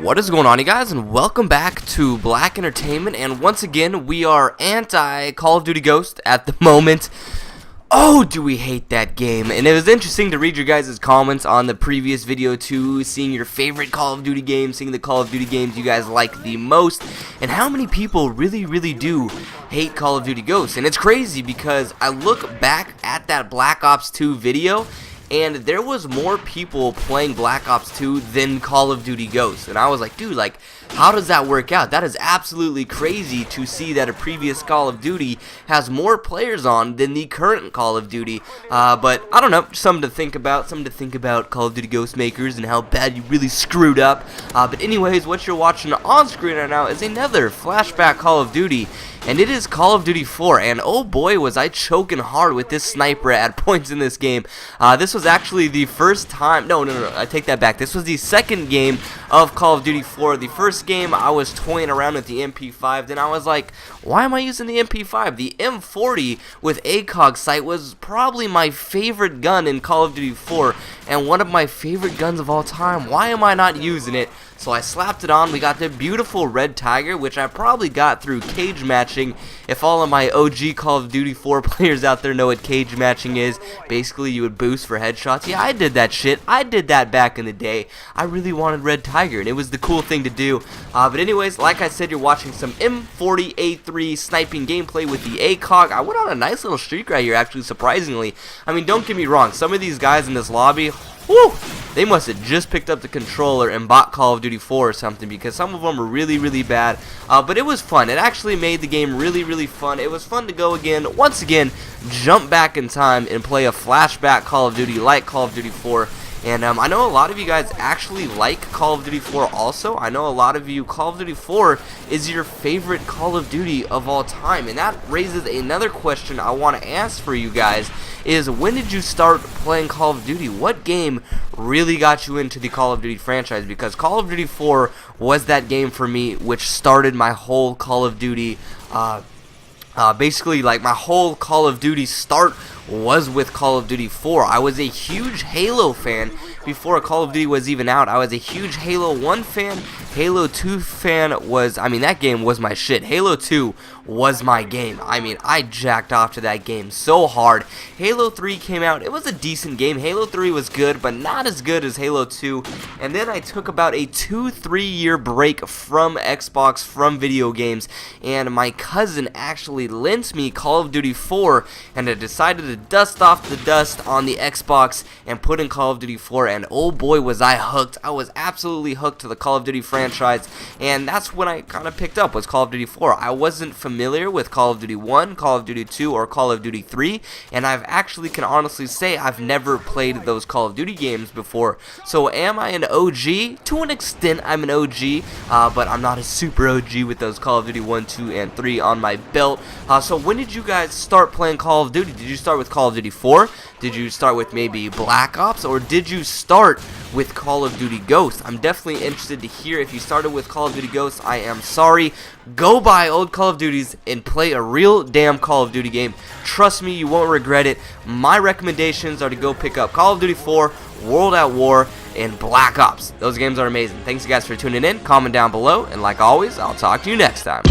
What is going on, you guys, and welcome back to Black Entertainment. And once again, we are anti Call of Duty Ghost at the moment. Oh, do we hate that game. And it was interesting to read your guys' comments on the previous video too, seeing your favorite Call of Duty games, seeing the Call of Duty games you guys like the most, and how many people really do hate Call of Duty Ghost. And it's crazy because I look back at that Black Ops 2 video, and there was more people playing Black Ops 2 than Call of Duty Ghosts. And I was like, dude, like, how does that work out? That is absolutely crazy to see that a previous Call of Duty has more players on than the current Call of Duty. But I don't know, something to think about Call of Duty Ghost makers and how bad you really screwed up. But anyways, what you're watching on screen right now is another flashback Call of Duty. And it is Call of Duty 4, and oh boy was I choking hard with this sniper at points in this game. This was actually the first time, no, I take that back. This was the second game of Call of Duty 4. The first game I was toying around with the MP5, then I was like, why am I using the MP5? The M40 with ACOG sight was probably my favorite gun in Call of Duty 4, and one of my favorite guns of all time. Why am I not using it? So I slapped it on. We got the beautiful Red Tiger, which I probably got through cage matching. If all of my OG Call of Duty 4 players out there know what cage matching is, basically you would boost for headshots. Yeah, I did that shit. I did that back in the day. I really wanted Red Tiger, and it was the cool thing to do. But anyways, like I said, you're watching some M40A3 sniping gameplay with the ACOG. I went on a nice little streak right here, actually, surprisingly. I mean, don't get me wrong. Some of these guys in this lobby, whew, they must have just picked up the controller and bought Call of Duty 4 or something, because some of them were really bad. But it was fun. It actually made the game really fun. It was fun to go again, once again, jump back in time and play a flashback Call of Duty like Call of Duty 4. And I know a lot of you guys actually like Call of Duty 4 also. I know a lot of you, Call of Duty 4 is your favorite Call of Duty of all time. And that raises another question I want to ask for you guys, is when did you start playing Call of Duty? What game really got you into the Call of Duty franchise? Because Call of Duty 4 was that game for me which started my whole Call of Duty, basically like my whole Call of Duty start was with Call of Duty 4. I was a huge Halo fan before Call of Duty was even out. I was a huge Halo 1 fan. Halo 2 fan was, I mean, that game was my shit. Halo 2 was my game. I mean, I jacked off to that game so hard. Halo 3 came out. It was a decent game. Halo 3 was good, but not as good as Halo 2. And then I took about a 2-3 year break from Xbox, from video games, and my cousin actually lent me Call of Duty 4, and I decided to dust off the dust on the Xbox and put in Call of Duty 4, and oh boy was I hooked. I was absolutely hooked to the Call of Duty franchise, and that's when I kind of picked up was Call of Duty 4. I wasn't familiar with Call of Duty 1, Call of Duty 2, or Call of Duty 3, and I've actually can honestly say I've never played those Call of Duty games before. So am I an OG? To an extent I'm an OG, but I'm not a super OG with those Call of Duty 1, 2, and 3 on my belt. So when did you guys start playing Call of Duty? Did you start with Call of Duty 4? Did you start with maybe Black Ops? Or did you start with Call of Duty Ghost? I'm definitely interested to hear if you started with Call of Duty Ghost. I am sorry. Go buy old Call of Duties and play a real damn Call of Duty game. Trust me, you won't regret it. My recommendations are to go pick up Call of Duty 4, World at War, and Black Ops. Those games are amazing. Thanks you guys for tuning in. Comment down below, and like always, I'll talk to you next time.